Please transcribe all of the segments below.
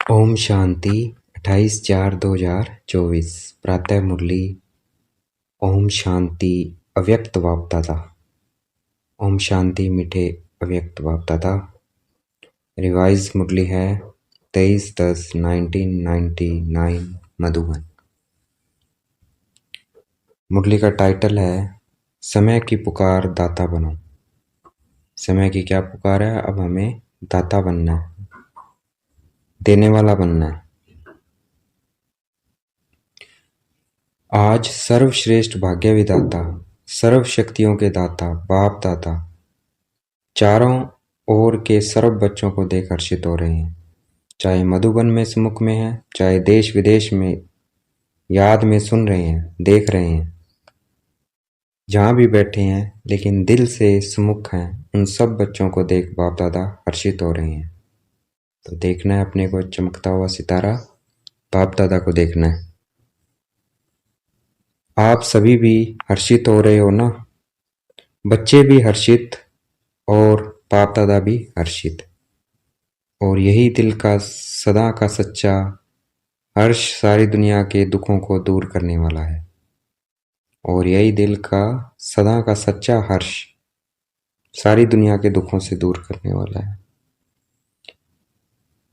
ओम शांति 28/4/2024 प्रातः मुरली। ओम शांति अव्यक्त वापदाता। ओम शांति मीठे अव्यक्त वापदाता। रिवाइज मुरली है 23/10/1999 मधुबन। मुरली का टाइटल है समय की पुकार दाता बनो। समय की क्या पुकार है? अब हमें दाता बनना है, देने वाला बनना है। आज सर्वश्रेष्ठ भाग्य विधाता, सर्व शक्तियों के दाता, बाप दाता चारों ओर के सर्व बच्चों को देख हर्षित हो रहे हैं। चाहे मधुबन में सम्मुख में है, चाहे देश विदेश में याद में सुन रहे हैं, देख रहे हैं, जहां भी बैठे हैं लेकिन दिल से सम्मुख हैं, उन सब बच्चों को देख बाप दादा हर्षित हो रहे हैं। तो देखना है अपने को चमकता हुआ सितारा, बाप दादा को देखना है। आप सभी भी हर्षित हो रहे हो ना? बच्चे भी हर्षित और बाप दादा भी हर्षित। और यही दिल का सदा का सच्चा हर्ष सारी दुनिया के दुखों को दूर करने वाला है। और यही दिल का सदा का सच्चा हर्ष सारी दुनिया के दुखों से दूर करने वाला है।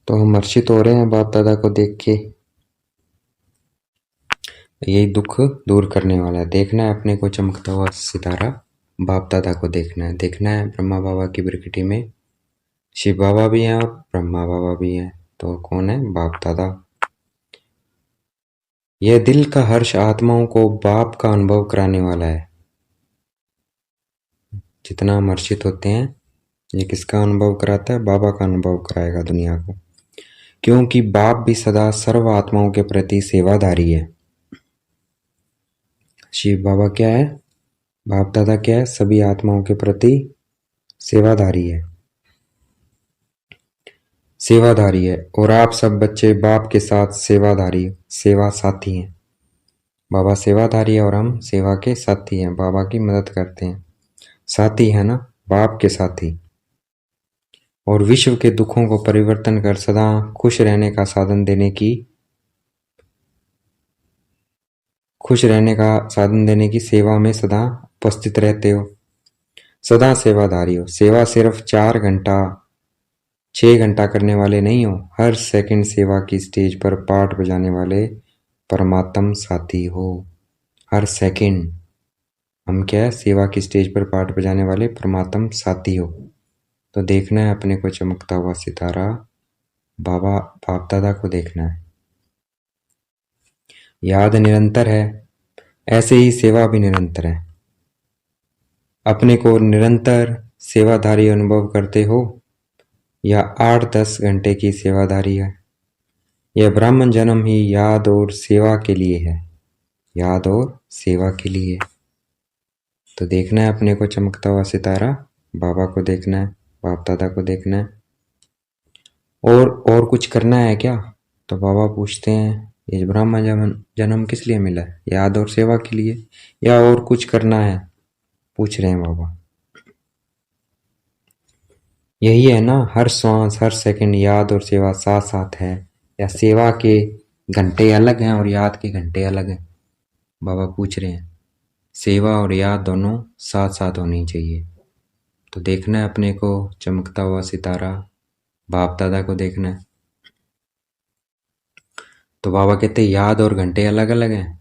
तो हम हर्षित हो रहे हैं बाप दादा को देख के। यही दुख दूर करने वाला है। देखना है अपने को चमकता हुआ सितारा, बाप दादा को देखना है। देखना है ब्रह्मा बाबा की प्रकृति में शिव बाबा भी हैं और ब्रह्मा बाबा भी हैं। तो कौन है? बाप दादा। यह दिल का हर्ष आत्माओं को बाप का अनुभव कराने वाला है। जितना हम हर्षित होते हैं, ये किसका अनुभव कराता है? बाबा का अनुभव कराएगा दुनिया को। क्योंकि बाप भी सदा सर्व आत्माओं के प्रति सेवाधारी है। शिव बाबा क्या है? बाप दादा क्या है? सभी आत्माओं के प्रति सेवाधारी है, सेवाधारी है। और आप सब बच्चे बाप के साथ सेवाधारी, सेवा साथी हैं। बाबा सेवाधारी है और हम सेवा के साथी हैं, बाबा की मदद करते हैं। साथी है ना, बाप के साथी। और विश्व के दुखों को परिवर्तन कर सदा खुश रहने का साधन देने की सेवा में सदा उपस्थित रहते हो, सदा सेवाधारी हो। सेवा सिर्फ 6 घंटा करने वाले नहीं हो, हर सेकंड सेवा की स्टेज पर पाठ बजाने वाले परमात्म साथी हो। हर सेकंड हम क्या है? सेवा की स्टेज पर पाठ बजाने वाले परमात्म साथी हो। तो देखना है अपने को चमकता हुआ सितारा, बाबा बाप दादा को देखना है। याद निरंतर है, ऐसे ही सेवा भी निरंतर है। अपने को निरंतर सेवाधारी अनुभव करते हो या 8-10 घंटे की सेवाधारी है? यह ब्राह्मण जन्म ही याद और सेवा के लिए है, याद और सेवा के लिए। तो देखना है अपने को चमकता हुआ सितारा, बाबा को देखना है, बाप दादा को देखना है। और कुछ करना है क्या? तो बाबा पूछते हैं ये ब्रह्म जन्म किस लिए मिला है? याद और सेवा के लिए, या और कुछ करना है? पूछ रहे हैं बाबा। यही है ना, हर श्वास हर सेकंड याद और सेवा साथ साथ है, या सेवा के घंटे अलग हैं और याद के घंटे अलग हैं? बाबा पूछ रहे हैं। सेवा और याद दोनों साथ साथ होनी चाहिए। तो देखना है अपने को चमकता हुआ सितारा, बाप दादा को देखना है। तो बाबा कहते हैं याद और घंटे अलग अलग हैं।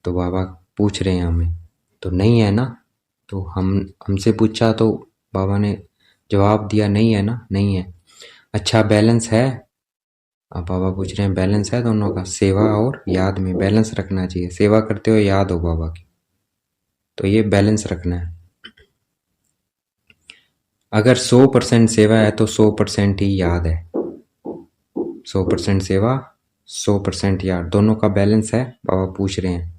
तो बाबा पूछ रहे हैं हमें, तो नहीं है ना? तो हमसे पूछा तो बाबा ने जवाब दिया नहीं है ना, नहीं है। अच्छा बैलेंस है? अब बाबा पूछ रहे हैं बैलेंस है दोनों का? सेवा और याद में बैलेंस रखना चाहिए। सेवा करते हो याद हो बाबा की, तो ये बैलेंस रखना है। अगर 100% सेवा है तो 100% ही याद है। 100% सेवा 100% याद, दोनों का बैलेंस है। बाबा पूछ रहे हैं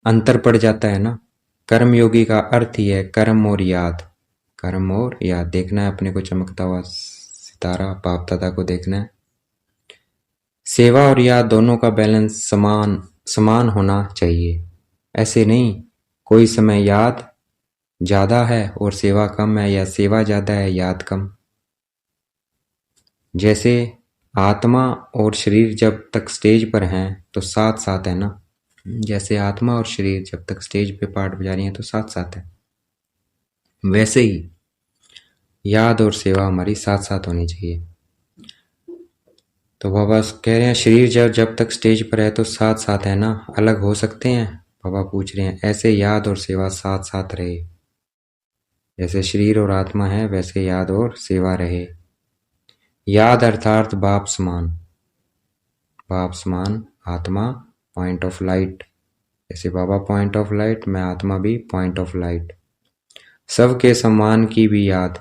अंतर पड़ जाता है ना। कर्म योगी का अर्थ ही है कर्म और याद, कर्म और याद। देखना है अपने को चमकता हुआ सितारा, बाप दादा को देखना है। सेवा और याद दोनों का बैलेंस समान होना चाहिए। ऐसे नहीं कोई समय याद ज्यादा है और सेवा कम है, या सेवा ज्यादा है याद कम। जैसे आत्मा और शरीर जब तक स्टेज पर हैं तो साथ साथ है ना। जैसे आत्मा और शरीर जब तक स्टेज पे पार्ट बजा रही हैं तो साथ साथ है, वैसे ही याद और सेवा हमारी साथ साथ होनी चाहिए। तो बाबा कह रहे हैं शरीर जब जब तक स्टेज पर है तो साथ साथ है ना, अलग हो सकते हैं? बाबा पूछ रहे हैं ऐसे याद और सेवा साथ साथ रहे, जैसे शरीर और आत्मा है वैसे याद और सेवा रहे। याद अर्थात बाप समान, बाप समान आत्मा पॉइंट ऑफ लाइट, जैसे बाबा पॉइंट ऑफ लाइट, मैं आत्मा भी पॉइंट ऑफ लाइट। सबके सम्मान की भी याद,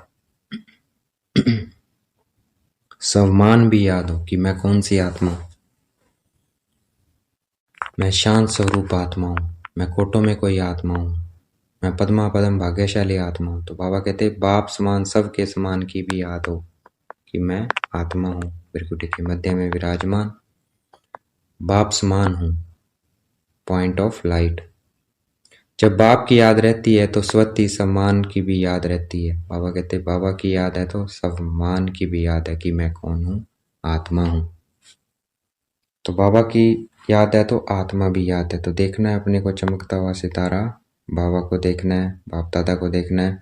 सम्मान भी याद हो कि मैं कौन सी आत्मा हूं। मैं शांत स्वरूप आत्मा हूं, मैं कोटों में कोई आत्मा हूं, मैं पद्मा पदम भाग्यशाली आत्मा हूं। तो बाबा कहते बाप समान सबके समान की भी याद हो कि मैं आत्मा हूं, त्रिकुटी के मध्य में विराजमान, बाप समान हूं, पॉइंट ऑफ लाइट। जब बाप की याद रहती है तो स्वति सम्मान की भी याद रहती है। बाबा कहते बाबा की याद है तो सम्मान की भी याद है कि मैं कौन हूं, आत्मा हूं। तो बाबा की याद है तो आत्मा भी याद है। तो देखना है अपने को चमकता हुआ सितारा, बाबा को देखना है, बाप दादा को देखना है।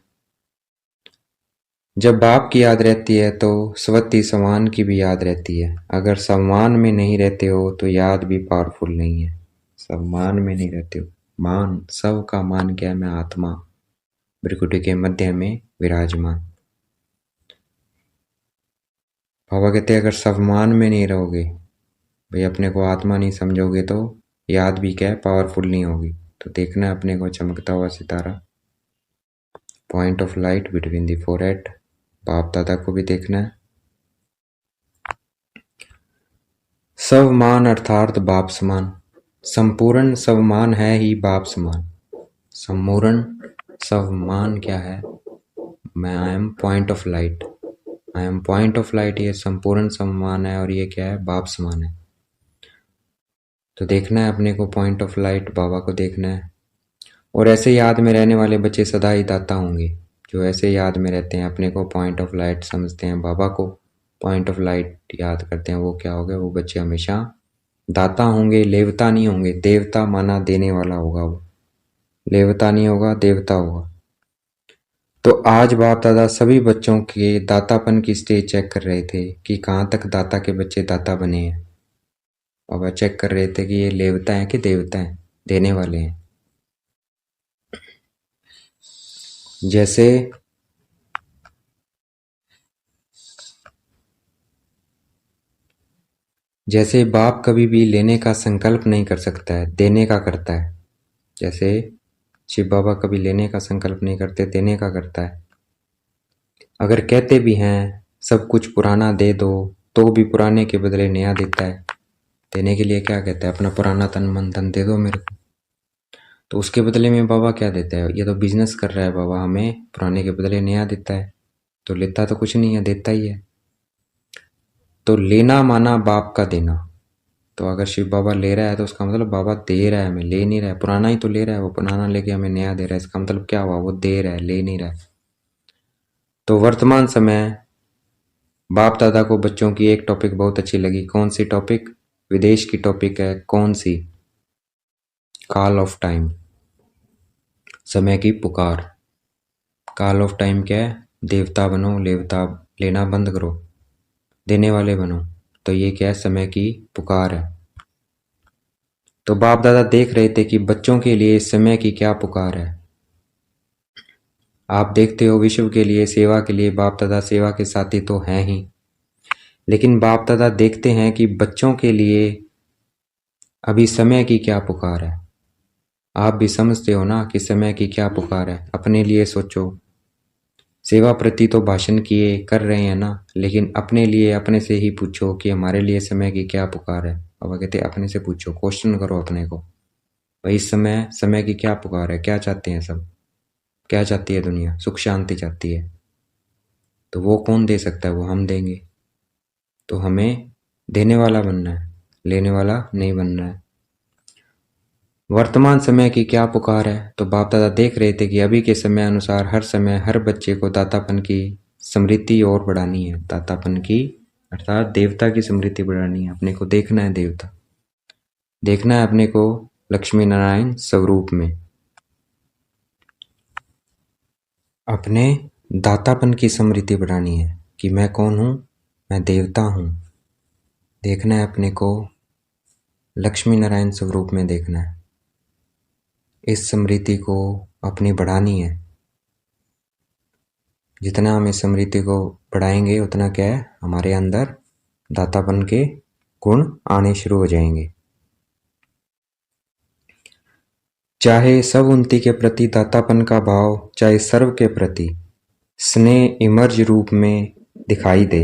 जब बाप की याद रहती है तो स्वति सम्मान की भी याद रहती है। अगर सम्मान में नहीं रहते हो तो याद भी पावरफुल नहीं है। सम्मान में नहीं रहते हो, मान, सब का मान क्या है, मैं आत्मा, भ्रिकुटी के मध्य में विराजमान। बाबा कहते अगर सम्मान में नहीं रहोगे, भाई अपने को आत्मा नहीं समझोगे तो याद भी क्या है, पावरफुल नहीं होगी। तो देखना है अपने को चमकता हुआ सितारा, point of light between the forehead. बाप दादा को भी देखना है। स्वमान अर्थात बाप समान, संपूर्ण स्वमान है ही बाप समान। सम्पूर्ण स्वमान क्या है, मैं I am point of light, I am point of light, ये संपूर्ण समान है और ये क्या है, बाप समान है। तो देखना है अपने को पॉइंट ऑफ लाइट, बाबा को देखना है। और ऐसे याद में रहने वाले बच्चे सदा ही दाता होंगे। जो ऐसे याद में रहते हैं, अपने को पॉइंट ऑफ लाइट समझते हैं, बाबा को पॉइंट ऑफ लाइट याद करते हैं, वो क्या हो गए, वो बच्चे हमेशा दाता होंगे, लेवता नहीं होंगे। देवता माना देने वाला होगा, वो लेवता नहीं होगा, देवता होगा। तो आज बाप दादा सभी बच्चों के दातापन की स्टेज चेक कर रहे थे कि कहाँ तक दाता के बच्चे दाता बने हैं। बाबा चेक कर रहे थे कि ये लेवता है कि देवता है, देने वाले हैं। जैसे बाप कभी भी लेने का संकल्प नहीं कर सकता है, देने का करता है। जैसे शिव बाबा कभी लेने का संकल्प नहीं करते, देने का करता है। अगर कहते भी हैं सब कुछ पुराना दे दो, तो भी पुराने के बदले नया देता है। देने के लिए क्या कहता है, अपना पुराना तन मन धन दे दो मेरे को। तो उसके बदले में बाबा क्या देता है, ये तो बिजनेस कर रहा है बाबा, हमें पुराने के बदले नया देता है। तो लेता तो कुछ नहीं है, देता ही है। तो लेना माना बाप का देना। तो अगर शिव बाबा ले रहा है तो उसका मतलब बाबा दे रहा है, हमें ले नहीं रहा है। पुराना ही तो ले रहा है, वो पुराना लेके हमें नया दे रहा है। इसका मतलब क्या हुआ, वो दे रहा है, ले नहीं रहा है। तो वर्तमान समय बाप दादा को बच्चों की एक टॉपिक बहुत अच्छी लगी। कौन सी टॉपिक, विदेश की टॉपिक है। कौन सी, कॉल ऑफ टाइम, समय की पुकार। कॉल ऑफ टाइम क्या है, देवता बनो, लेवता लेना बंद करो, देने वाले बनो। तो ये क्या है, समय की पुकार है। तो बाप दादा देख रहे थे कि बच्चों के लिए समय की क्या पुकार है। आप देखते हो विश्व के लिए, सेवा के लिए बाप दादा सेवा के साथी तो हैं ही, लेकिन बाप दादा देखते हैं कि बच्चों के लिए अभी समय की क्या पुकार है। आप भी समझते हो ना कि समय की क्या पुकार है। अपने लिए सोचो, सेवा प्रति तो भाषण किए कर रहे हैं ना, लेकिन अपने लिए अपने से ही पूछो कि हमारे लिए समय की क्या पुकार है। बाबा कहते अपने से पूछो, क्वेश्चन करो अपने को, भाई इस समय समय की क्या पुकार है, क्या चाहते हैं सब, क्या चाहती है दुनिया, सुख शांति चाहती है। तो वो कौन दे सकता है, वो हम देंगे। तो हमें देने वाला बनना है, लेने वाला नहीं बनना है। वर्तमान समय की क्या पुकार है, तो बाप दादा देख रहे थे कि अभी के समय अनुसार हर समय हर बच्चे को दातापन की स्मृति और बढ़ानी है, दातापन की अर्थात देवता की स्मृति बढ़ानी है, अपने को देखना है देवता, देखना है अपने को लक्ष्मी नारायण स्वरूप में, अपने दातापन की स्मृति बढ़ानी है कि मैं कौन हूँ, मैं देवता हूँ। देखना है अपने को लक्ष्मी नारायण स्वरूप में देखना है, इस स्मृति को अपनी बढ़ानी है। जितना हम इस स्मृति को बढ़ाएंगे उतना क्या है, हमारे अंदर दातापन के गुण आने शुरू हो जाएंगे। चाहे सब उन्नति के प्रति दातापन का भाव, चाहे सर्व के प्रति स्नेह इमर्ज रूप में दिखाई दे।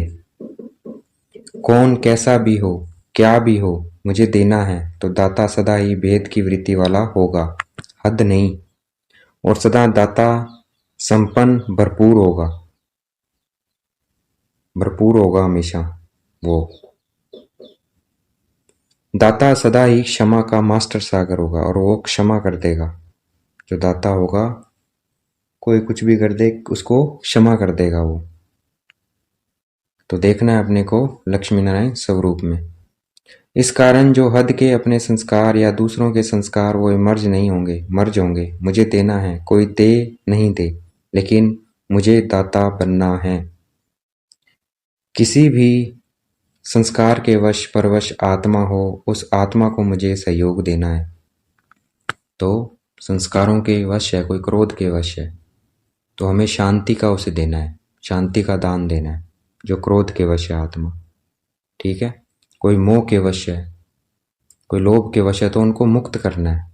कौन कैसा भी हो, क्या भी हो, मुझे देना है तो दाता सदा ही भेद की वृत्ति वाला होगा, हद नहीं, और सदा दाता संपन्न भरपूर होगा हमेशा वो। दाता सदा ही क्षमा का मास्टर सागर होगा और वो क्षमा कर देगा। जो दाता होगा, कोई कुछ भी कर दे उसको क्षमा कर देगा वो। तो देखना है अपने को लक्ष्मी नारायण स्वरूप में। इस कारण जो हद के अपने संस्कार या दूसरों के संस्कार वो मर्ज होंगे। मुझे देना है, कोई दे नहीं दे, लेकिन मुझे दाता बनना है। किसी भी संस्कार के वश परवश आत्मा हो, उस आत्मा को मुझे सहयोग देना है। तो संस्कारों के वश है, कोई क्रोध के वश है, तो हमें शांति का उसे देना है, शांति का दान देना है। जो क्रोध के वश है आत्मा, ठीक है, कोई मोह के वश है, कोई लोभ के वश है, तो उनको मुक्त करना है।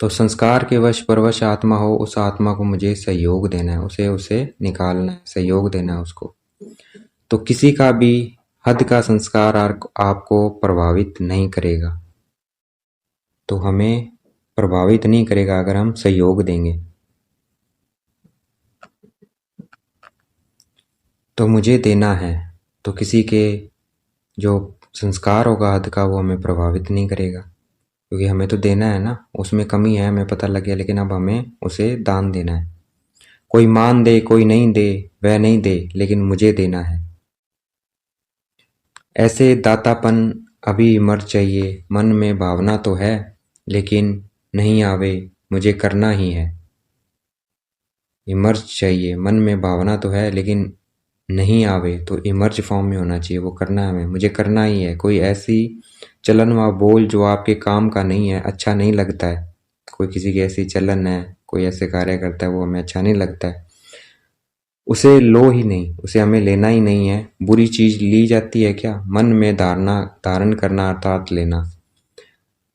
तो संस्कार के वश परवश आत्मा हो, उस आत्मा को मुझे सहयोग देना है, उसे निकालना है, सहयोग देना है उसको। तो किसी का भी हद का संस्कार आपको प्रभावित नहीं करेगा, तो हमें प्रभावित नहीं करेगा अगर हम सहयोग देंगे। तो मुझे देना है, तो किसी के जो संस्कार होगा हद का वो हमें प्रभावित नहीं करेगा, क्योंकि हमें तो देना है ना। उसमें कमी है हमें पता लग गया, लेकिन अब हमें उसे दान देना है। कोई मान दे कोई नहीं दे, वह नहीं दे, लेकिन मुझे देना है। ऐसे दातापन अभी मर चाहिए। मन में भावना तो है लेकिन नहीं आवे, मुझे करना ही है। इमर्ज चाहिए, मन में भावना तो है लेकिन नहीं आवे, तो इमर्ज फॉर्म में होना चाहिए, वो करना है हमें, मुझे करना ही है। कोई ऐसी चलन व बोल जो आपके काम का नहीं है, अच्छा नहीं लगता है, कोई किसी की ऐसी चलन है, कोई ऐसे कार्य करता है वो हमें अच्छा नहीं लगता है, उसे लो ही नहीं, उसे हमें लेना ही नहीं है। बुरी चीज ली जाती है क्या? मन में धारण करना अर्थात लेना।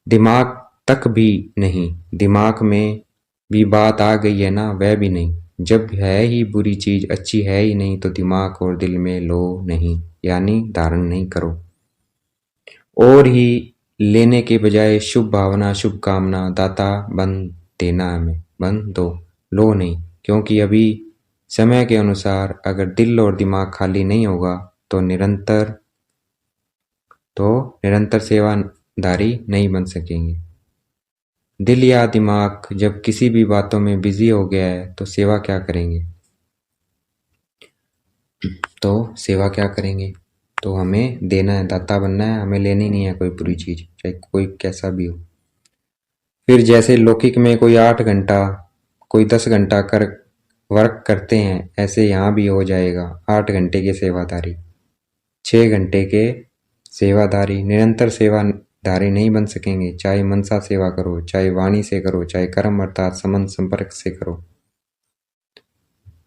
दिमाग तक भी नहीं, दिमाग में भी बात आ गई है ना, वह भी नहीं। जब है ही बुरी चीज, अच्छी है ही नहीं, तो दिमाग और दिल में लो नहीं, यानी धारण नहीं करो। और ही लेने के बजाय शुभ भावना शुभ कामना दाता बन देना, हमें बन दो, लो नहीं। क्योंकि अभी समय के अनुसार अगर दिल और दिमाग खाली नहीं होगा तो निरंतर सेवाधारी नहीं बन सकेंगे। दिल या दिमाग जब किसी भी बातों में बिजी हो गया है तो सेवा क्या करेंगे? तो हमें देना है, दाता बनना है, हमें लेनी नहीं है कोई बुरी चीज, चाहे कोई कैसा भी हो। फिर जैसे लौकिक में कोई 8 घंटा कोई 10 घंटा कर वर्क करते हैं, ऐसे यहाँ भी हो जाएगा। 8 घंटे के सेवाधारी, 6 घंटे के सेवाधारी, निरंतर सेवाधारी नहीं बन सकेंगे। चाहे मनसा सेवा करो, चाहे वाणी से करो, चाहे कर्म अर्थात संबंध संपर्क से करो,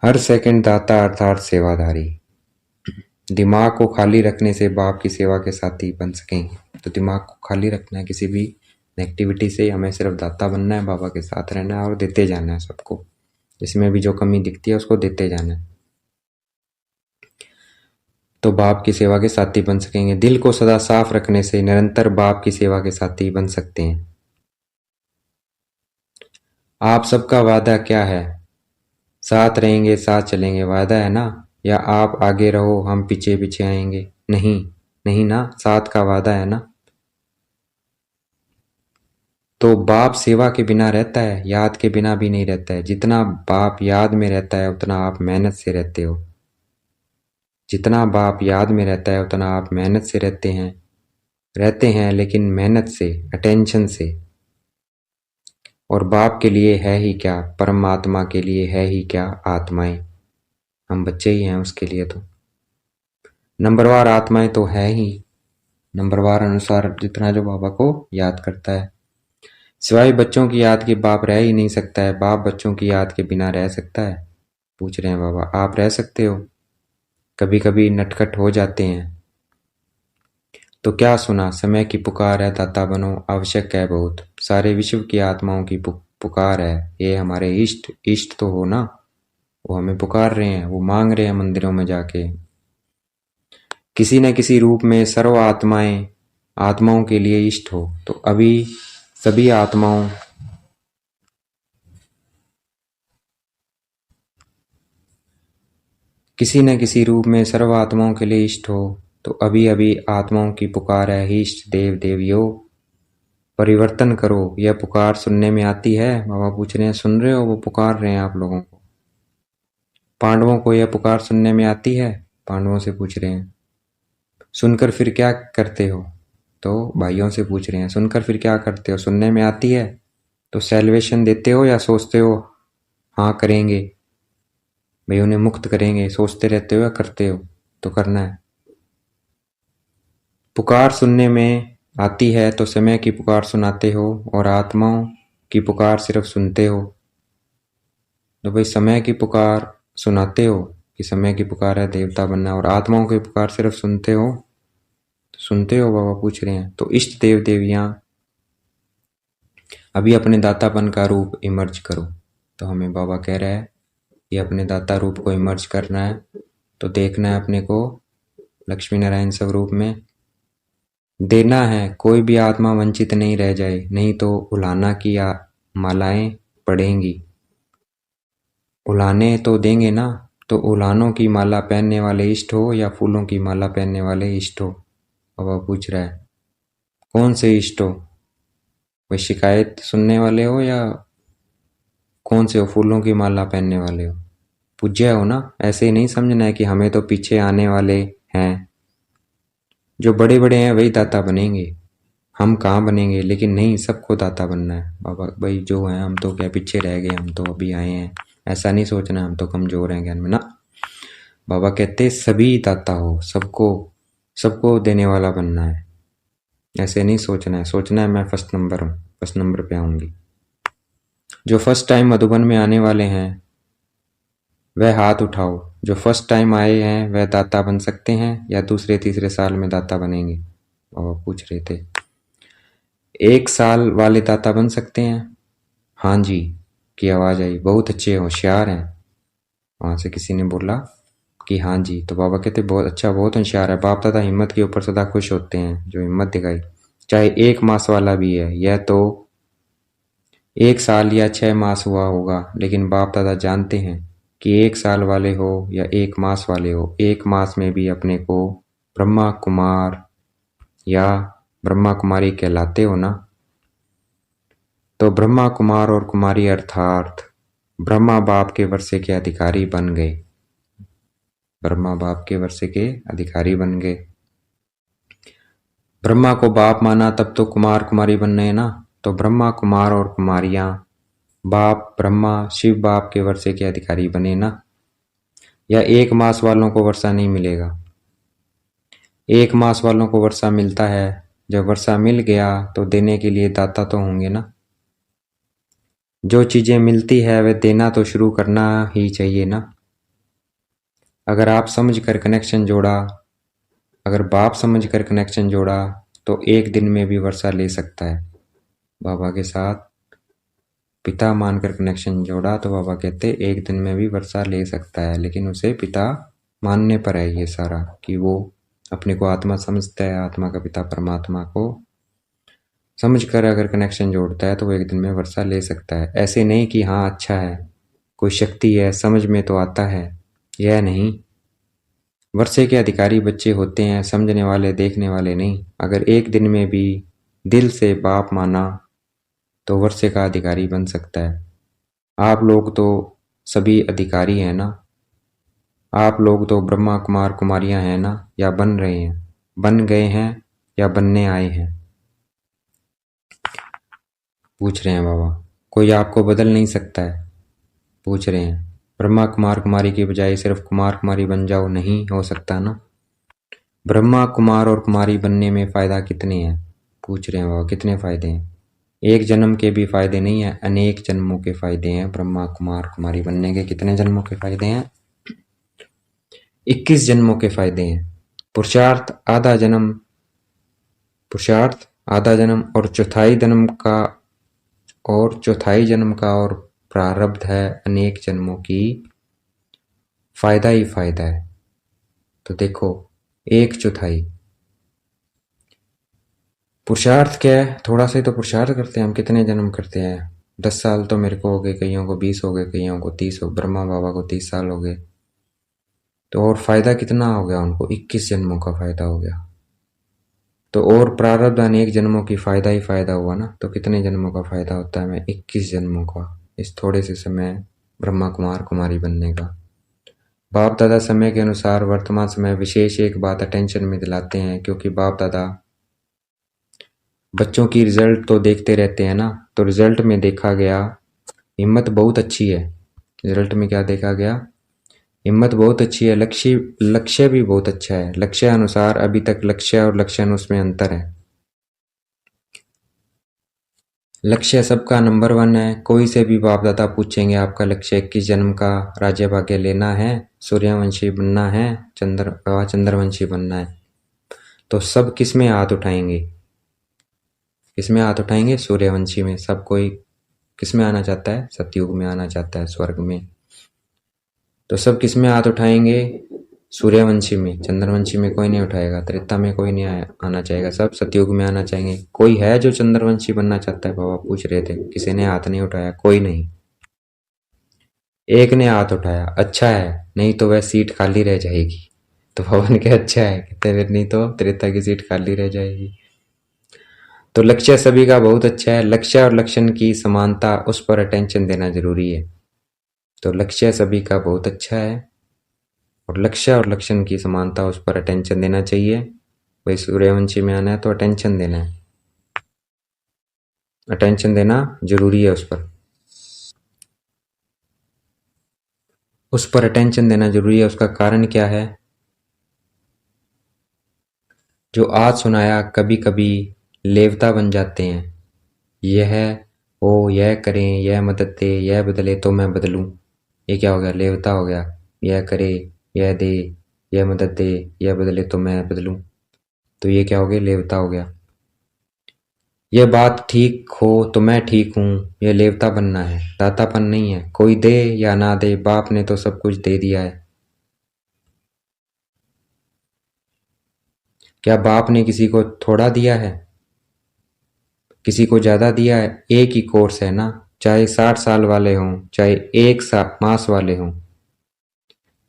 हर सेकंड दाता अर्थात सेवाधारी। दिमाग को खाली रखने से बाप की सेवा के साथी बन सकेंगे। तो दिमाग को खाली रखना है किसी भी नेगेटिविटी से, हमें सिर्फ दाता बनना है, बाबा के साथ रहना है और देते जाना है सबको। जिसमें भी जो कमी दिखती है उसको देते जाना है, तो बाप की सेवा के साथी बन सकेंगे। दिल को सदा साफ रखने से निरंतर बाप की सेवा के साथी बन सकते हैं। आप सबका वादा क्या है? साथ रहेंगे, साथ चलेंगे, वादा है ना? या आप आगे रहो हम पीछे पीछे आएंगे? नहीं, नहीं ना, साथ का वादा है ना। तो बाप सेवा के बिना रहता है, याद के बिना भी नहीं रहता है। जितना बाप याद में रहता है उतना आप मेहनत से रहते हो। जितना बाप याद में रहता है उतना आप मेहनत से रहते हैं, लेकिन मेहनत से, अटेंशन से। और बाप के लिए है ही क्या, परमात्मा के लिए है ही क्या आत्माएं, हम बच्चे ही हैं उसके लिए। तो नंबरवार आत्माएं तो है ही, नंबरवार अनुसार जितना जो बाबा को याद करता है। सिवाय बच्चों की याद के बाप रह ही नहीं सकता है। बाप बच्चों की याद के बिना रह सकता है? पूछ रहे हैं बाबा। आप रह सकते हो? कभी कभी नटखट हो जाते हैं। तो क्या सुना, समय की पुकार है, दाता बनो, आवश्यक है बहुत। सारे विश्व की आत्माओं की पुकार है। ये हमारे इष्ट तो हो ना, वो हमें पुकार रहे हैं, वो मांग रहे हैं मंदिरों में जाके। किसी न किसी रूप में सर्व आत्माओं के लिए इष्ट हो। तो अभी सभी आत्माओं किसी न किसी रूप में सर्व आत्माओं के लिए इष्ट हो। तो अभी अभी आत्माओं की पुकार है, हे इष्ट देव देवियों, परिवर्तन करो। यह पुकार सुनने में आती है? बाबा पूछ रहे हैं, सुन रहे हो? वो पुकार रहे हैं आप लोगों को। पांडवों को यह पुकार सुनने में आती है? पांडवों से पूछ रहे हैं। सुनकर फिर क्या करते हो? तो भाइयों से पूछ रहे हैं, सुनकर फिर क्या करते हो? सुनने में आती है तो सैल्वेशन देते हो या सोचते हो हाँ करेंगे, भाई उन्हें मुक्त करेंगे? सोचते रहते हो या करते हो? तो करना है। पुकार सुनने में आती है तो समय की पुकार सुनाते हो, और आत्माओं की पुकार सिर्फ सुनते हो। तो भाई समय की पुकार सुनाते हो कि समय की पुकार है देवता बनना, और आत्माओं की पुकार सिर्फ सुनते हो? तो सुनते हो बाबा पूछ रहे हैं। तो इष्ट देव देवियां अभी अपने दातापन का रूप इमर्ज करो। तो हमें बाबा कह रहा है ये अपने दाता रूप को इमर्ज करना है। तो देखना है अपने को लक्ष्मी नारायण स्वरूप में, देना है। कोई भी आत्मा वंचित नहीं रह जाए, नहीं तो उलाना की मालाएं पड़ेंगी। उलाने तो देंगे ना, तो उलानों की माला पहनने वाले इष्ट हो या फूलों की माला पहनने वाले इष्ट हो? बाबा पूछ रहा है कौन से इष्ट हो? कोई शिकायत सुनने वाले हो या कौन से हो? फूलों की माला पहनने वाले हो? पूज्य हो ना। ऐसे ही नहीं समझना है कि हमें तो पीछे आने वाले हैं, जो बड़े बड़े हैं वही दाता बनेंगे, हम कहाँ बनेंगे। लेकिन नहीं, सबको दाता बनना है बाबा। भाई जो है हम तो क्या पीछे रह गए, हम तो अभी आए हैं, ऐसा नहीं सोचना हम तो कमजोर हैं ज्ञान में ना। बाबा कहते सभी दाता हो, सबको सबको देने वाला बनना है। ऐसे नहीं सोचना है, सोचना है मैं फर्स्ट नंबर हूँ, फर्स्ट नंबर पे आऊंगी। जो फर्स्ट टाइम मधुबन में आने वाले हैं वह हाथ उठाओ। जो फर्स्ट टाइम आए हैं वह दाता बन सकते हैं या दूसरे तीसरे साल में दाता बनेंगे? बाबा पूछ रहे थे। 1 साल वाले दाता बन सकते हैं? हाँ जी की आवाज आई। बहुत अच्छे होशियार हैं, वहां से किसी ने बोला कि हाँ जी। तो बाबा कहते बहुत अच्छा, बहुत होशियार है। बाप दादा हिम्मत के ऊपर सदा खुश होते हैं, जो हिम्मत दिखाई, चाहे 1 मास वाला भी है। यह तो 1 साल या 6 मास हुआ होगा, लेकिन बाप दादा जानते हैं कि 1 साल वाले हो या 1 मास वाले हो, 1 मास में भी अपने को ब्रह्मा कुमार या ब्रह्मा कुमारी कहलाते हो ना। तो ब्रह्मा कुमार और कुमारी अर्थात ब्रह्मा बाप के वर्षे के अधिकारी बन गए। ब्रह्मा बाप के वर्षे के अधिकारी बन गए। ब्रह्मा को बाप माना तब तो कुमार कुमारी बनने है ना। तो ब्रह्मा कुमार और कुमारियां बाप ब्रह्मा शिव बाप के वर्षे के अधिकारी बने ना। या 1 मास वालों को वर्षा नहीं मिलेगा? 1 मास वालों को वर्षा मिलता है। जब वर्षा मिल गया तो देने के लिए दाता तो होंगे ना। जो चीजें मिलती है वह देना तो शुरू करना ही चाहिए ना। अगर आप समझ कर कनेक्शन जोड़ा, अगर बाप समझ कर कनेक्शन जोड़ा तो एक दिन में भी वर्षा ले सकता है। बाबा के साथ पिता मानकर कनेक्शन जोड़ा तो बाबा कहते एक दिन में भी वर्षा ले सकता है, लेकिन उसे पिता मानने पर है ये सारा, कि वो अपने को आत्मा समझता है, आत्मा का पिता परमात्मा को समझकर अगर कनेक्शन जोड़ता है तो वो एक दिन में वर्षा ले सकता है। ऐसे नहीं कि हाँ अच्छा है, कोई शक्ति है, समझ में तो आता है, यह नहीं। वर्षे के अधिकारी बच्चे होते हैं, समझने वाले, देखने वाले नहीं। अगर एक दिन में भी दिल से बाप माना तो वर्षे का अधिकारी बन सकता है। आप लोग तो सभी अधिकारी हैं ना। आप लोग तो ब्रह्मा कुमार कुमारियां हैं ना, या बन रहे हैं, बन गए हैं या बनने आए हैं? पूछ रहे हैं बाबा। कोई आपको बदल नहीं सकता है, पूछ रहे हैं। ब्रह्मा कुमार कुमारी की बजाय सिर्फ कुमार कुमारी बन जाओ, नहीं हो सकता ना? ब्रह्मा कुमार और कुमारी बनने में फायदा कितने हैं? पूछ रहे हैं बाबा, कितने फायदे हैं? एक जन्म के भी फायदे नहीं है, अनेक जन्मों के फायदे हैं। ब्रह्मा कुमार कुमारी बनने के कितने जन्मों के फायदे हैं? 21 जन्मों के फायदे हैं। पुरुषार्थ आधा जन्म और चौथाई जन्म का और प्रारब्ध है अनेक जन्मों की, फायदा ही फायदा है। तो देखो, एक चौथाई पुरुषार्थ क्या है? थोड़ा सा ही तो पुरुषार्थ करते हैं हम। कितने जन्म करते हैं? 10 साल तो मेरे को हो गए, कईयों को 20 हो गए, कईयों को 30 हो, ब्रह्मा बाबा को 30 साल हो गए। तो और फायदा कितना हो गया उनको? 21 जन्मों का फायदा हो गया। तो और प्रारब्ध अनेक जन्मों की, फायदा ही फायदा हुआ ना। तो कितने जन्मों का फायदा होता है हमें? 21 जन्मों का, इस थोड़े से समय ब्रह्मा कुमार कुमारी बनने का। बाप दादा समय के अनुसार वर्तमान समय विशेष एक बात अटेंशन में दिलाते हैं, क्योंकि बाप दादा बच्चों की रिजल्ट तो देखते रहते हैं ना। तो रिजल्ट में देखा गया हिम्मत बहुत अच्छी है। रिजल्ट में क्या देखा गया? हिम्मत बहुत अच्छी है। लक्ष्य भी बहुत अच्छा है। लक्ष्य अनुसार अभी तक लक्ष्य और लक्षण उसमें अंतर है। लक्ष्य सबका नंबर 1 है। कोई से भी बाप दादा पूछेंगे आपका लक्ष्य 21 जन्म का राज्य भाग्य लेना है, सूर्यवंशी बनना है, चंद्रवंशी बनना है, तो सब किस में हाथ उठाएंगे? किसमें हाथ उठाएंगे? सूर्यवंशी में। सब कोई किस में आना चाहता है? सतयुग में आना चाहता है, स्वर्ग में। तो सब किस में हाथ उठाएंगे? सूर्यवंशी में। चंद्रवंशी में कोई नहीं उठाएगा, त्रेता में कोई नहीं आना चाहेगा, सब सतयुग में आना चाहेंगे। कोई है जो चंद्रवंशी बनना चाहता है? बाबा पूछ रहे थे। किसी ने हाथ नहीं उठाया, कोई नहीं। एक ने हाथ उठाया, अच्छा है, नहीं तो वह सीट खाली रह जाएगी। तो बाबा ने कहा अच्छा है, कहते फिर नहीं तो त्रेता की सीट खाली रह जाएगी। तो लक्ष्य सभी का बहुत अच्छा है। लक्ष्य और लक्षण की समानता, उस पर अटेंशन देना जरूरी है। तो लक्ष्य सभी का बहुत अच्छा है और लक्ष्य और लक्षण की समानता, उस पर अटेंशन देना चाहिए। भाई सूर्यवंशी में आना है तो अटेंशन देना है, अटेंशन देना जरूरी है। उस पर अटेंशन देना जरूरी है। उसका कारण क्या है? जो आज सुनाया कभी कभी लेवता बन जाते हैं। यह हो, यह करें, यह मदद दे, यह बदले तो मैं बदलूं। ये क्या हो गया? लेवता हो गया। यह करे, यह दे, यह मदद दे, यह बदले तो मैं बदलूं। तो ये क्या हो गया? लेवता हो गया। यह बात ठीक हो तो मैं ठीक हूं, यह लेवता बनना है, दातापन नहीं है। कोई दे या ना दे, बाप ने तो सब कुछ दे दिया है। क्या बाप ने किसी को थोड़ा दिया है? किसी को ज्यादा दिया है? एक ही कोर्स है ना, चाहे 60 साल वाले हों, चाहे एक मास वाले हों,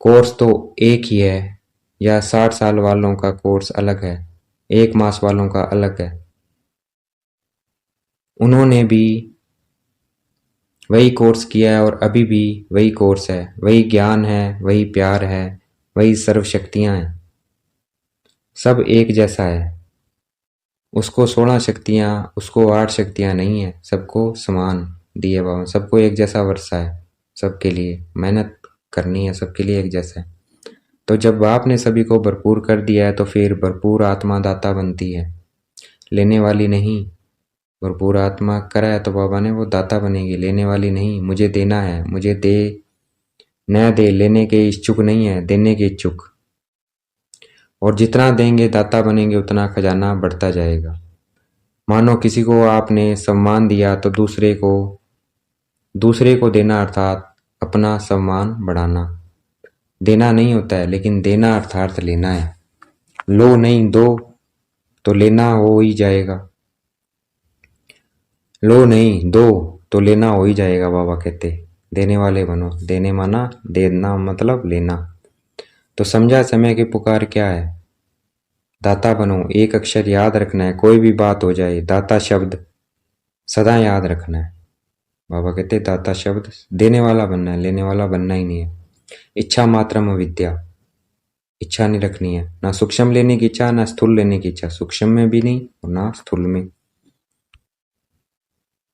कोर्स तो एक ही है। या 60 साल वालों का कोर्स अलग है, एक मास वालों का अलग है। उन्होंने भी वही कोर्स किया है और अभी भी वही कोर्स है, वही ज्ञान है, वही प्यार है, वही सर्व शक्तियां हैं। सब एक जैसा है। उसको 16 शक्तियां, उसको 8 शक्तियां नहीं है, सबको समान दिए बाबा। सबको एक जैसा वर्षा है, सबके लिए मेहनत करनी है, सबके लिए एक जैसा है। तो जब बाप ने सभी को भरपूर कर दिया है तो फिर भरपूर आत्मा दाता बनती है, लेने वाली नहीं। भरपूर आत्मा करा है तो बाबा ने वो दाता बनेगी, लेने वाली नहीं। मुझे देना है, मुझे दे न दे, लेने के इच्छुक नहीं है, देने के इच्छुक। और जितना देंगे दाता बनेंगे, उतना खजाना बढ़ता जाएगा। मानो किसी को आपने सम्मान दिया तो दूसरे को देना अर्थात अपना सम्मान बढ़ाना। देना नहीं होता है, लेकिन देना अर्थात लेना है। लो नहीं, दो तो लेना हो ही जाएगा। लो नहीं, दो तो लेना हो ही जाएगा। बाबा कहते देने वाले बनो। देने माना देना मतलब लेना। तो समझा समय की पुकार क्या है? दाता बनो। एक अक्षर याद रखना है, कोई भी बात हो जाए, दाता शब्द सदा याद रखना है। बाबा कहते दाता शब्द, देने वाला बनना है, लेने वाला बनना ही नहीं है। इच्छा मात्रम अविद्या, इच्छा नहीं रखनी है, ना सूक्ष्म लेने की इच्छा ना स्थूल लेने की इच्छा, सूक्ष्म में भी नहीं और ना स्थूल में।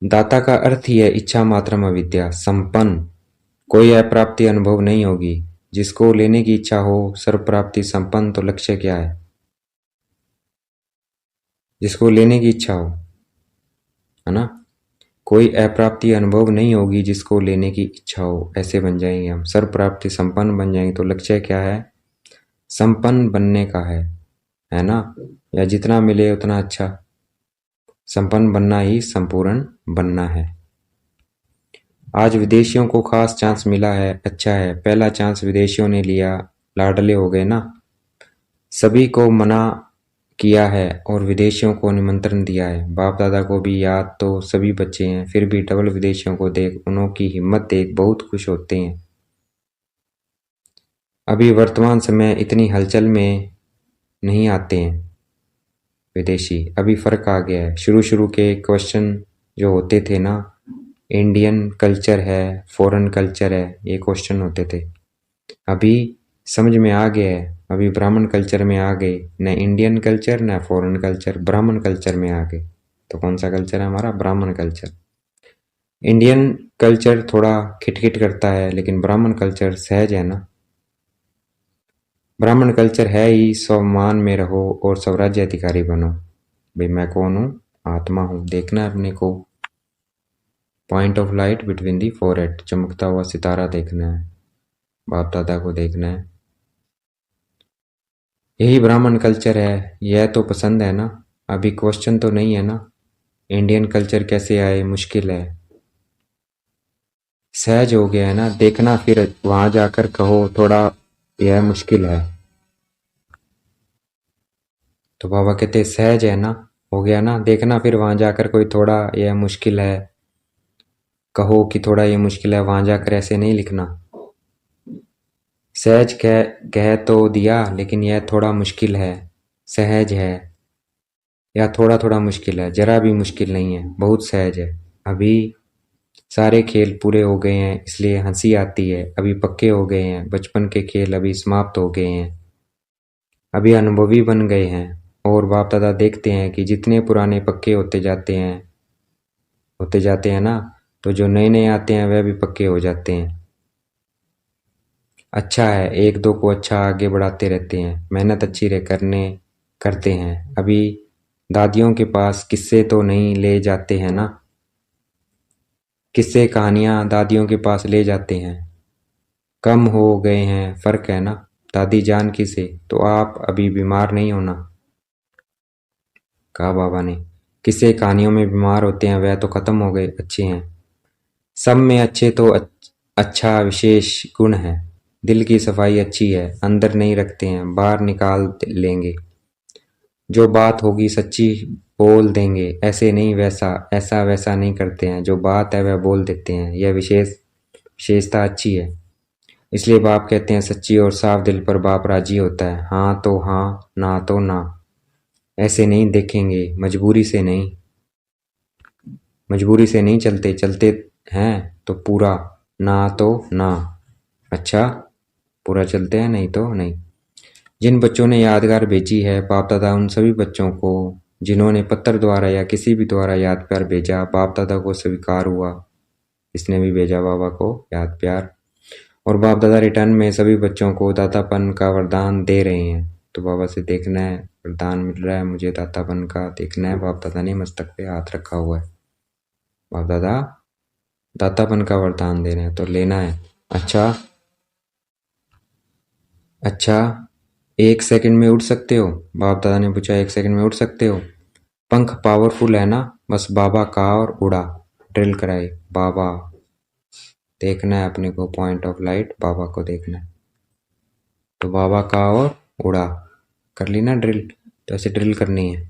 दाता का अर्थ ही है इच्छा मात्रम अविद्या, संपन्न, कोई अप्राप्ति अनुभव नहीं होगी। जिसको लेने की इच्छा हो, सर्व प्राप्ति संपन्न, तो लक्ष्य क्या है? जिसको लेने की इच्छा हो, है ना, कोई अप्राप्ति अनुभव नहीं होगी जिसको लेने की इच्छा हो, ऐसे बन जाएंगे हम। सर्व प्राप्ति संपन्न बन जाएंगे, तो लक्ष्य क्या है? संपन्न बनने का है ना, या जितना मिले उतना अच्छा। संपन्न बनना ही संपूर्ण बनना है। आज विदेशियों को खास चांस मिला है, अच्छा है। पहला चांस विदेशियों ने लिया, लाडले हो गए ना, सभी को मना किया है और विदेशियों को निमंत्रण दिया है। बाप दादा को भी याद तो सभी बच्चे हैं, फिर भी डबल विदेशियों को देख, उन्हों की हिम्मत देख बहुत खुश होते हैं। अभी वर्तमान समय इतनी हलचल में नहीं आते हैं विदेशी, अभी फर्क आ गया है। शुरू के क्वेश्चन जो होते थे ना, इंडियन कल्चर है फॉरेन कल्चर है, ये क्वेश्चन होते थे। अभी समझ में आ गया है, अभी ब्राह्मण कल्चर में आ गए, न इंडियन कल्चर न फॉरेन कल्चर, ब्राह्मण कल्चर में आ गए। तो कौन सा कल्चर है हमारा? ब्राह्मण कल्चर। इंडियन कल्चर थोड़ा खिटखिट करता है, लेकिन ब्राह्मण कल्चर सहज है ना। ब्राह्मण कल्चर है ही स्वमान में रहो और स्वराज्य अधिकारी बनो। भाई मैं कौन हूँ? आत्मा हूँ। देखना है अपने को, point of light between the forehead, चमकता हुआ सितारा देखना है, बाप दादा को देखना है। यही ब्राह्मण कल्चर है, यह तो पसंद है ना। अभी क्वेश्चन तो नहीं है ना, इंडियन कल्चर कैसे आए, मुश्किल है, सहज हो गया है ना। देखना फिर वहां जाकर कहो थोड़ा यह मुश्किल है, तो बाबा कहते सहज है ना, हो गया ना। देखना फिर वहां जाकर कोई थोड़ा यह मुश्किल है कहो कि थोड़ा ये मुश्किल है, वहां जाकर ऐसे नहीं लिखना। सहज कह तो दिया, लेकिन यह थोड़ा मुश्किल है, सहज है या थोड़ा थोड़ा मुश्किल है, जरा भी मुश्किल नहीं है, बहुत सहज है। अभी सारे खेल पूरे हो गए हैं, इसलिए हंसी आती है। अभी पक्के हो गए हैं, बचपन के खेल अभी समाप्त हो गए हैं, अभी अनुभवी बन गए हैं। और बाप दादा देखते हैं कि जितने पुराने पक्के होते जाते हैं ना, तो जो नए नए आते हैं वह भी पक्के हो जाते हैं। अच्छा है, एक दो को अच्छा आगे बढ़ाते रहते हैं, मेहनत अच्छी करते हैं। अभी दादियों के पास किस्से तो नहीं ले जाते हैं ना, किस्से कहानियां दादियों के पास ले जाते हैं, कम हो गए हैं, फर्क है ना। दादी जान की से तो आप अभी बीमार नहीं होना, कहा बाबा ने। किस्से कहानियों में बीमार होते हैं, वह तो खत्म हो गए, अच्छे हैं। सब में अच्छे तो अच्छा विशेष गुण है। दिल की सफाई अच्छी है, अंदर नहीं रखते हैं, बाहर निकाल लेंगे। जो बात होगी सच्ची बोल देंगे, ऐसे नहीं वैसा, ऐसा वैसा नहीं करते हैं, जो बात है वह बोल देते हैं। यह विशेषता अच्छी है। इसलिए बाप कहते हैं सच्ची और साफ दिल पर बाप राजी होता है। हाँ तो हाँ, ना तो ना, ऐसे नहीं देखेंगे, मजबूरी से नहीं चलते हैं तो पूरा, ना तो ना, अच्छा पूरा चलते हैं, नहीं तो नहीं। जिन बच्चों ने यादगार भेजी है बाप दादा उन सभी बच्चों को, जिन्होंने पत्र द्वारा या किसी भी द्वारा याद प्यार भेजा, बाप दादा को स्वीकार हुआ। इसने भी भेजा बाबा को याद प्यार, और बाप दादा रिटर्न में सभी बच्चों को दातापन का वरदान दे रहे हैं। तो बाबा से देखना है, वरदान मिल रहा है मुझे दातापन का, देखना है। बाप दादा ने मस्तक पे हाथ रखा हुआ है, बाप दादा दातापन का वरदान दे रहे हैं, तो लेना है। अच्छा 1 सेकंड में उड़ सकते हो? बाप दादा ने पूछा 1 सेकंड में उड़ सकते हो? पंख पावरफुल है ना, बस बाबा कहा और उड़ा, ड्रिल कराई। बाबा देखना है अपने को, पॉइंट ऑफ लाइट बाबा को देखना है। तो बाबा कहा और उड़ा, कर ली ना ड्रिल, तो ऐसे ड्रिल करनी है।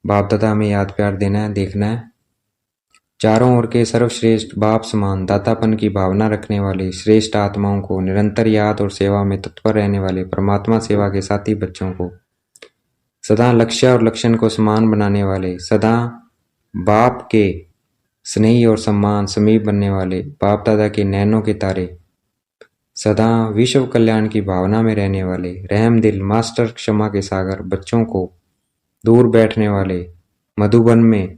बाप दादा हमें याद प्यार देना है, देखना है। चारों ओर के सर्वश्रेष्ठ बाप समान दातापन की भावना रखने वाले श्रेष्ठ आत्माओं को, निरंतर याद और सेवा में तत्पर रहने वाले परमात्मा सेवा के साथी बच्चों को, सदा लक्ष्य और लक्षण को समान बनाने वाले, सदा बाप के स्नेही और सम्मान समीप बनने वाले, बाप दादा के नैनों के तारे, सदा विश्व कल्याण की भावना में रहने वाले रहम दिल मास्टर क्षमा के सागर बच्चों को दूर बैठने वाले मधुबन में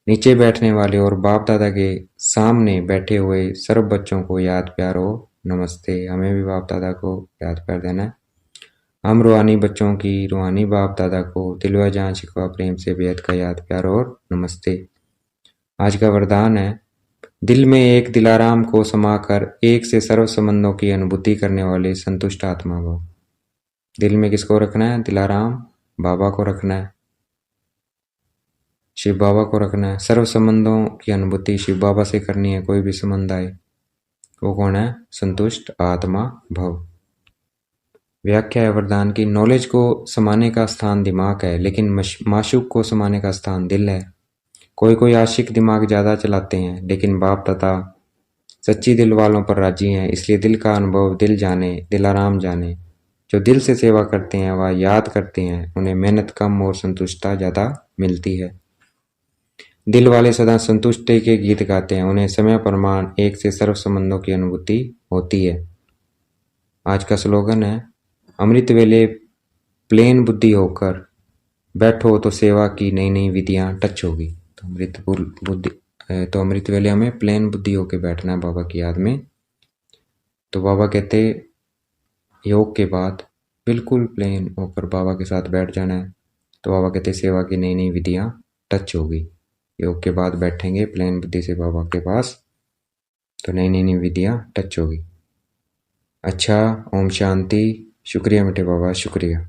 नीचे बैठने वाले और बाप दादा के सामने बैठे हुए सर्व बच्चों को याद प्यार हो नमस्ते। हमें भी बाप दादा को याद प्यार देना है। हम रूहानी बच्चों की रूहानी बाप दादा को दिल व जान शिकवा प्रेम से बेहद का याद प्यार और नमस्ते। आज का वरदान है, दिल में एक दिलाराम को समाकर एक से सर्व संबंधों की अनुभूति करने वाले संतुष्ट आत्मा को। दिल में किसको रखना है? दिलाराम बाबा को रखना है, शिव बाबा को रखना है। सर्व संबंधों की अनुभूति शिव बाबा से करनी है। कोई भी संबंध आए वो कौन है? संतुष्ट आत्मा भव। व्याख्या है वरदान की, नॉलेज को समाने का स्थान दिमाग है, लेकिन माशूक को समाने का स्थान दिल है। कोई आशिक दिमाग ज्यादा चलाते हैं, लेकिन बाप तथा सच्ची दिल वालों पर राजी हैं। इसलिए दिल का अनुभव दिल जाने, दिलाराम जाने। जो दिल से सेवा करते हैं वह याद करते हैं, उन्हें मेहनत कम और संतुष्टता ज्यादा मिलती है। दिल वाले सदा संतुष्टि के गीत गाते हैं, उन्हें समय प्रमाण एक से सर्व संबंधों की अनुभूति होती है। आज का स्लोगन है, अमृत वेले प्लेन बुद्धि होकर बैठो तो सेवा की नई नई विधियां टच होगी। तो अमृत वेले हमें प्लेन बुद्धि होकर बैठना है बाबा की याद में। तो बाबा कहते योग के बाद बिल्कुल प्लेन होकर बाबा के साथ बैठ जाना है। तो बाबा कहते सेवा की नई नई विधियां टच होगी। योग के बाद बैठेंगे प्लेन बुद्धि से बाबा के पास, तो नई नई विधियां टच होगी। अच्छा, ओम शांति। शुक्रिया मीठे बाबा, शुक्रिया।